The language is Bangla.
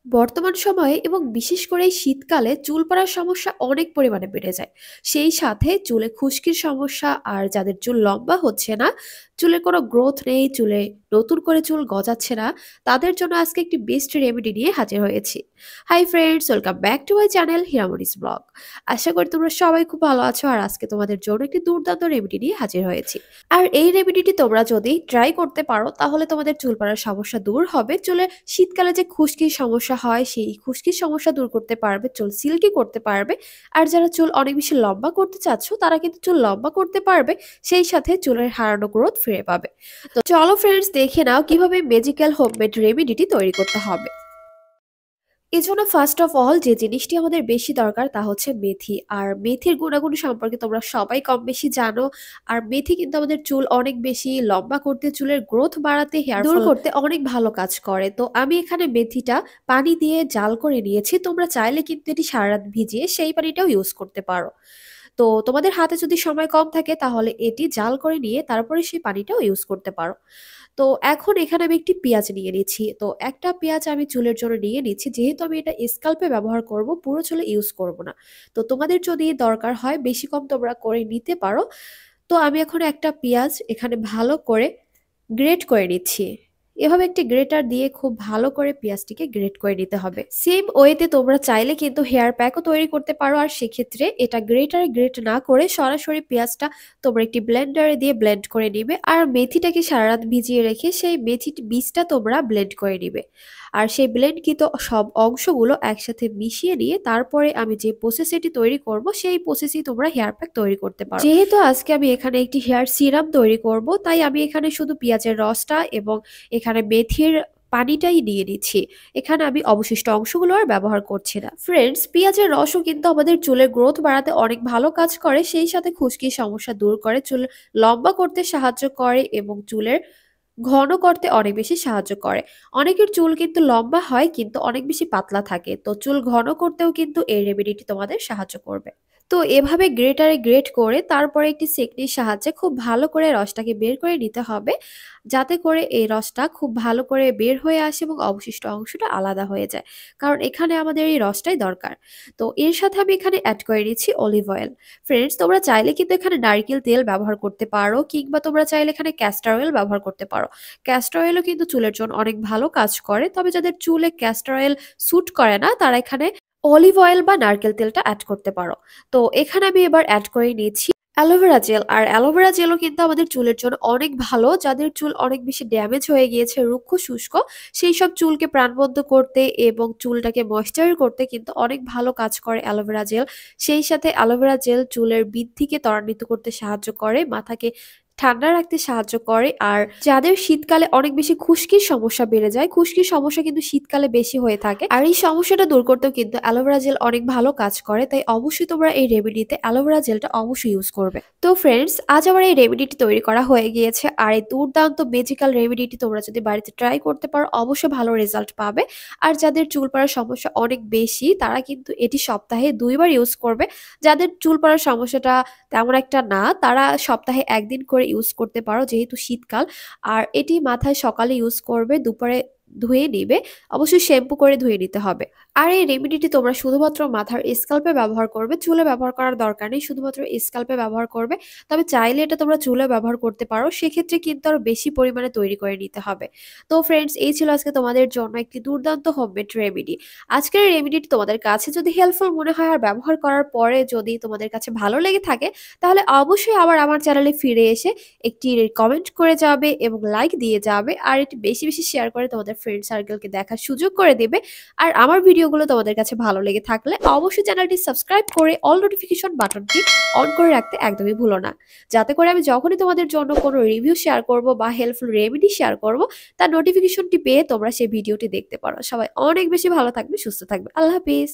বর্তমান সময়ে এবং বিশেষ করে এই শীতকালে চুল পড়ার সমস্যা অনেক পরিমাণে বেড়ে যায়। সেই সাথে চুলে খুশকির সমস্যা আর যাদের চুল লম্বা হচ্ছে না, চুলের কোনো গ্রোথ নেই, চুলে নতুন করে চুল গজাচ্ছে না, তাদের জন্য আজকে একটি বেস্ট রেমেডি নিয়ে হাজির হয়েছি। Hi friends, welcome back to my channel হিরামনিস ব্লগ। আশা করি তোমরা সবাই খুব ভালো আছো আর আজকে তোমাদের জন্য একটি দুর্দান্ত রেমেডি নিয়ে হাজির হয়েছি। আর এই রেমেডিটি তোমরা যদি ট্রাই করতে পারো তাহলে তোমাদের চুল পড়ার সমস্যা দূর হবে। চুলে শীতকালে যে খুশকির সমস্যা হয় সেই খুশকির সমস্যা দূর করতে পারবে, চুল সিল্কি করতে পারবে। আর যারা চুল অনেক বেশি লম্বা করতে চাচ্ছ তারা কিন্তু চুল লম্বা করতে পারবে, সেই সাথে চুলের হারানো গ্রোথ ফিরে পাবে। তো চলো ফ্রেন্ডস, দেখে নাও কিভাবে ম্যাজিক্যাল হোমমেড রেমেডিটি তৈরি করতে হবে। এজন্য ফার্স্ট অফ অল যে জিনিসটি আমাদের বেশি দরকার তা হচ্ছে মেথি। আর মেথির গুণাগুণ সম্পর্কে তোমরা সবাই কম বেশি জানো। আর মেথি কিন্তু আমাদের চুল অনেক বেশি লম্বা করতে, চুলের গ্রোথ বাড়াতে, হেয়ার দূর করতে অনেক ভালো কাজ করে। তো আমি এখানে মেথিটা পানি দিয়ে জাল করে নিয়েছি। তোমরা চাইলে কিন্তু এটি সারা রাত ভিজিয়ে সেই পানিটাও ইউজ করতে পারো। তো তোমাদের হাতে যদি সময় কম থাকে তাহলে এটি জাল করে নিয়ে তারপরে সেই পানিটাও ইউজ করতে পারো। তো এখন এখানে আমি একটি পেঁয়াজ নিয়ে নিচ্ছি। তো একটা পেঁয়াজ আমি চুলের জন্য নিয়ে নিচ্ছি, যেহেতু আমি এটা স্কাল্পে ব্যবহার করব, পুরো চুলে ইউজ করব না। তো তোমাদের যদি দরকার হয় বেশি কম তোমরা করে নিতে পারো। তো আমি এখন একটা পেঁয়াজ এখানে ভালো করে গ্রেট করে নিচ্ছি। এভাবে একটি গ্রেটার দিয়ে খুব ভালো করে পেঁয়াজটিকে গ্রেট করে নিতে হবে। সেম ওয়েতে তোমরা চাইলে কিন্তু হেয়ার প্যাকও তৈরি করতে পারো। আর সেক্ষেত্রে এটা গ্রেটারে গ্রেট না করে সরাসরি পেঁয়াজটা তোমরা একটি ব্লেন্ডারে দিয়ে ব্লেন্ড করে নিবে। আর মেথিটাকে সারা রাত ভিজিয়ে রেখে সেই মেথি বীজটা তোমরা ব্লেন্ড করে নিবে। আর সেই ব্লেন্ডকৃত সব অংশগুলো একসাথে মিশিয়ে নিয়ে তারপরে আমি যে প্রসেস এটি তৈরি করব সেই প্রসেসই তোমরা হেয়ার প্যাক তৈরি করতে পারো। যেহেতু আজকে আমি এখানে একটি হেয়ার সিরাম তৈরি করব, তাই আমি এখানে শুধু পেঁয়াজের রসটা এবং এখানে মেথির পানিটাই নিয়ে নিচ্ছি। এখানে আমি অবশিষ্ট অংশগুলো আর ব্যবহার করছি না। ফ্রেন্ডস, পেঁয়াজের রসও কিন্তু আমাদের চুলের গ্রোথ বাড়াতে অনেক ভালো কাজ করে, সেই সাথে খুশকির সমস্যা দূর করে, চুল লম্বা করতে সাহায্য করে এবং চুলের ঘন করতে অনেক বেশি সাহায্য করে। অনেকের চুল কিন্তু লম্বা হয় কিন্তু অনেক বেশি পাতলা থাকে, তো চুল ঘন করতেও কিন্তু এই রেমেডিটি তোমাদের সাহায্য করবে। তো এভাবে গ্রেটারে গ্রেট করে তারপরে একটি সেকনির সাহায্যে খুব ভালো করে রসটাকে বের করে নিতে হবে, যাতে করে এই রসটা খুব ভালো করে বের হয়ে আসে এবং অবশিষ্ট অংশটা আলাদা হয়ে যায়, কারণ এখানে আমাদের এই রসটাই দরকার। তো এর সাথে আমি এখানে অ্যাড করে নিচ্ছি অলিভ অয়েল। ফ্রেন্ডস, তোমরা চাইলে কিন্তু এখানে নারকেল তেল ব্যবহার করতে পারো, কিংবা তোমরা চাইলে এখানে ক্যাস্টর অয়েল ব্যবহার করতে পারো। ক্যাস্টর অয়েলও কিন্তু চুলের জন্য অনেক ভালো কাজ করে, তবে যাদের চুলে ক্যাস্টর অয়েল স্যুট করে না তারা এখানে অলিভ অয়েল বা নারকেল তেলটা অ্যাড করতে পারো। তো এখানে আমি এবার অ্যাড করে নিচ্ছি অ্যালোভেরা জেল। আর অ্যালোভেরা জেলও কিন্তু আমাদের চুলের জন্য অনেক ভালো। যাদের চুল অনেক বেশি ড্যামেজ হয়ে গিয়েছে, রুক্ষ শুষ্ক, সেই সব চুলকে প্রাণবন্ত করতে এবং চুলটাকে ময়েশ্চার করতে কিন্তু অনেক ভালো কাজ করে অ্যালোভেরা জেল। সেই সাথে অ্যালোভেরা জেল চুলের বৃদ্ধিকে ত্বরান্বিত করতে সাহায্য করে, মাথাকে ঠান্ডা রাখতে সাহায্য করে। আর যাদের শীতকালে অনেক বেশি খুশকির সমস্যা বেড়ে যায়, খুশকির সমস্যা কিন্তু শীতকালে বেশি হয়ে থাকে, আর এই সমস্যাটা দূর করতেও কিন্তু অ্যালোভেরা জেল অনেক ভালো কাজ করে। তাই অবশ্যই তোমরা এই রেমেডিতে অ্যালোভেরা জেলটা অবশ্যই ইউজ করবে। তো ফ্রেন্ডস, আজ আমার এই রেমেডিটি তৈরি করা হয়ে গিয়েছে। আর এই দুর্দান্ত ম্যাজিক্যাল রেমেডিটি তোমরা যদি বাড়িতে ট্রাই করতে পারো অবশ্যই ভালো রেজাল্ট পাবে। আর যাদের চুল পড়ার সমস্যা অনেক বেশি তারা কিন্তু এটি সপ্তাহে 2 বার ইউজ করবে। যাদের চুল পড়ার সমস্যাটা তেমন একটা না, তারা সপ্তাহে 1 দিন করে ইউজ করতে পারো, যেহেতু শীতকাল। আর এটি মাথায় সকালে ইউজ করবে, দুপুরে ধুয়ে নিবে, অবশ্যই শ্যাম্পু করে ধুয়ে নিতে হবে। আর এই রেমেডিটি তোমরা শুধুমাত্র মাথার স্কাল্পে ব্যবহার করবে, চুলে ব্যবহার করার দরকার নেই, শুধুমাত্র স্কাল্পে ব্যবহার করবে। তবে চাইলে এটা তোমরা চুলে ব্যবহার করতে পারো, সেক্ষেত্রে কিন্তু আরো বেশি পরিমাণে তৈরি করে নিতে হবে। তো ফ্রেন্ডস, এই ছিল আজকে তোমাদের জন্য একটি দুর্দান্ত হোমমেড রেমেডি। আজকের এই রেমেডিটি তোমাদের কাছে যদি হেল্পফুল মনে হয় আর ব্যবহার করার পরে যদি তোমাদের কাছে ভালো লেগে থাকে, তাহলে অবশ্যই আবার আমার চ্যানেলে ফিরে এসে একটি কমেন্ট করে যাবে এবং লাইক দিয়ে যাবে। আর এটি বেশি বেশি শেয়ার করে তোমাদের ফ্রেন্ড সার্কেলকে দেখার সুযোগ করে দেবে। আর আমার ভিডিওগুলো তোমাদের কাছে ভালো লেগে থাকলে অবশ্যই চ্যানেলটি সাবস্ক্রাইব করে অল নোটিফিকেশন বাটনটি অন করে রাখতে একদমই ভুলো না, যাতে করে আমি যখনই তোমাদের জন্য কোনো রিভিউ শেয়ার করব বা হেল্পফুল রেমেডি শেয়ার করব, তার নোটিফিকেশনটি পেয়ে তোমরা সেই ভিডিওটি দেখতে পারো। সবাই অনেক বেশি ভালো থাকবে, সুস্থ থাকবে। আল্লাহ হাফিজ।